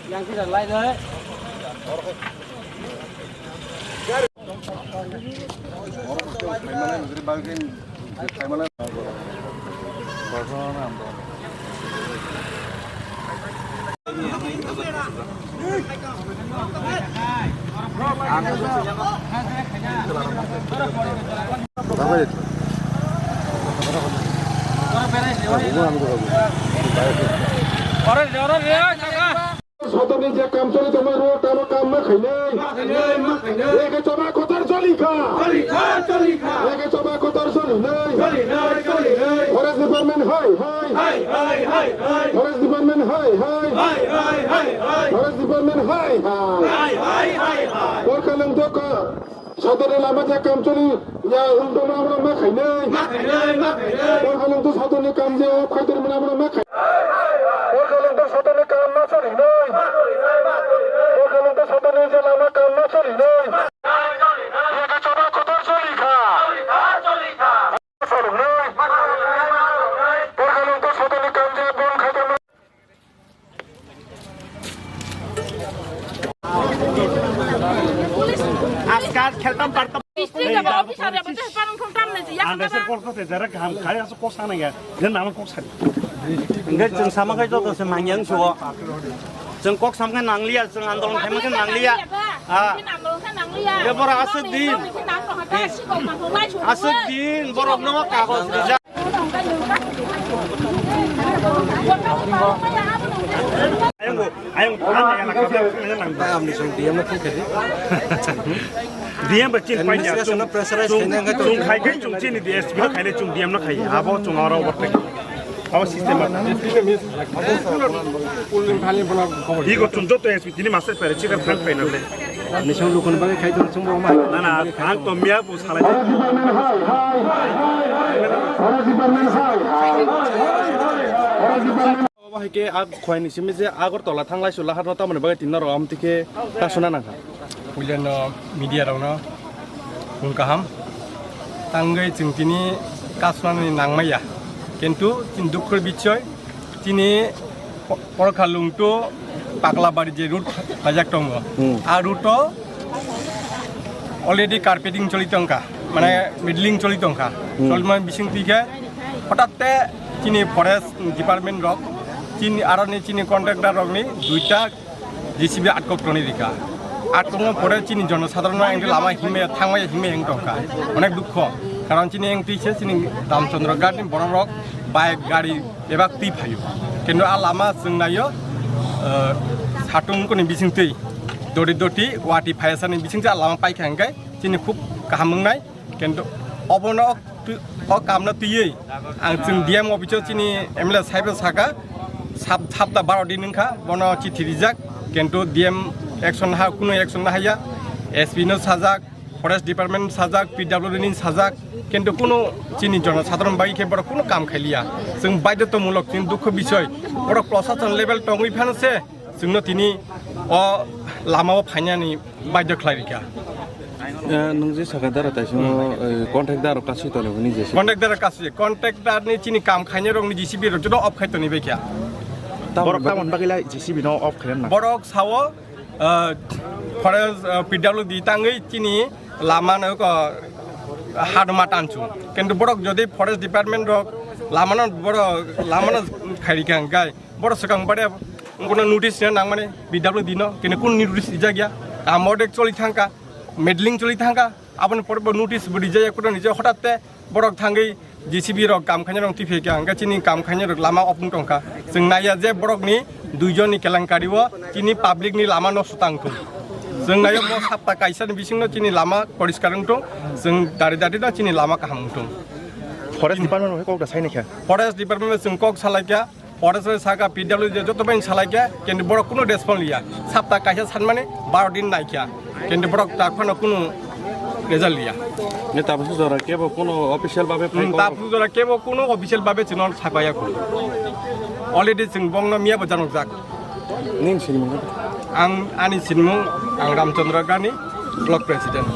Yang tidak lain deh. Orang dia, সদনে যে কাম চলে তোমার রোড আমার কাম না খাইলে রেখে চবা কোতার চলি খা রেখে চবা কোতার চলি নাই ফরেস্ট ডিপার্টমেন্ট হাই ফরেস্ট ডিপার্টমেন্ট হাই ফরেস্ট ডিপার্টমেন্ট হাই তোর কালং তো সদরে লামা যে কাম চলি ইয়া উল্টো আমরা মা খাইলে তোর কালং তো সদনে কাম যে খাইতে মানে আমরা মা খাই তোর কালং তো সদনে কাম না চলি নাই তোর কালং তো সদনে যে লামা কাম না চলি নাই রেখে চবা কোতার চলি খা চলি নাই তোর কালং তো সদনে কাম যে বন খাইতে আজকাল খেলতাম পারতাম Andesir kolkot jarak ham kaya aso kok sana ya, dan nama kok sana. Enggak jeng sama kayak itu tuh semanjang suwo. Jeng kok sama kan nanglia, jeng andong sama kan nanglia. Ya borok asudin, asudin borok nama kakos bisa. Ayang yang nak kerja nang. Dia mah kan kerja. Dia bercin panjang, cung kai kai cung cini dia, sebab kai le cung diam nak kai, apa cung orang bertek. Apa sistem apa? Igo cung jauh tu SB, ini masih pergi cikar frank final le. Nisong lukun bagai kai tu cung bawa mah. Nana, frank tu miak pun salah. Ke ag khoi ni simi je agor tola thanglai sula har ta mane bagai tinna ro am tike ta suna na pulen media ro no kun kaham tangai jingtini kasman ni nangmaya kintu tin dukhor bichoy tini porkhalung to pakla bari je route bajak tongo a route already carpeting cholitonka mane middling cholitonka solman bising tike hotatte tini forest department rock Cini arani cini kontraktor rogni duita JCB atkop toni dika atkopno pore cini জনসাধারণ engke lama hime thangmai hime eng tongka onek dukho karon cini eng tise cini Ramchandra Gadi boro rok bike gari ebak ti phayo kintu a lama jingnayo satung koni bisingtei dori doti wati phayasani bisingja lama paikha engkai cini khub kahamungnai kintu obono o kamna tiyei ang jing DM office cini MLA saibe saka sabta 12 din ningkha bono chithi rijak kintu DM action ha kuno action na haya SP no sajak forest department sajak PWD ni sajak kintu kuno chini jon sadharon bai ke bor kuno kam khailia jeng baidyatomulok tin dukho bisoy bor proshashan level tongui phanse jengno tini o lamao phainani baidya khlairika nung je sakadara taismo contractor kasi to ni je contractor ni chini kam khaine rong ni JCB ro jodo off khai to ni bekya Borok taman bagila JCB no off keren na. Borok sawo forest PWD tangai chini lama no ko hadma tanchu kintu borok jodi forest department rok lamano khairika gai borok sakang bade ngono notice nang mane PWD no kene kun notice dijagya amodek choli thangka মেডলিং চলি থাকা আপন পরে notice body যায় কোনো নিজে হঠাৎ বড়ক থাঙ্গি JCB rock কাম খাইনে রং টিফেকে হাঙ্গা চিনি কাম খাইনে রক লাमा অপন টংকা जों नाया जे बरकनि दुइजननि केलांकारिव चिनि पाब्लिकनि लामा नस्ट तांथुं जों नायो म साप्ता काइसानि बिसिंनो चिनि लामा परिष्कारंथुं जों दारि दारि दा चिनि लामा काहामथुं फरेस्ट डिपार्टमेन्ट कक दा साइनिखा फरेस्ट डिपार्टमेन्ट जों कक सालायका फरेस्ट सागा पिडब्लिउ जे जतबाइन सालायका किन्तु बरक कुनो रेसपन्स लिया साप्ता काइसा सानमाने 12 दिन नायका किन्तु बरक ताखनो कुनो रेजाल्ट लिया ने तापसु जरा केबो कोनो अफिशियल भाबे तापसु जरा केबो कोनो अफिशियल भाबे चिनन सागायाखौ अलरेडी जों बंनो मियाबो जानक जाक निन सिनिमोन आं आनि सिनमुं आं रामचन्द्र गानि ब्लक प्रेसिडेन्ट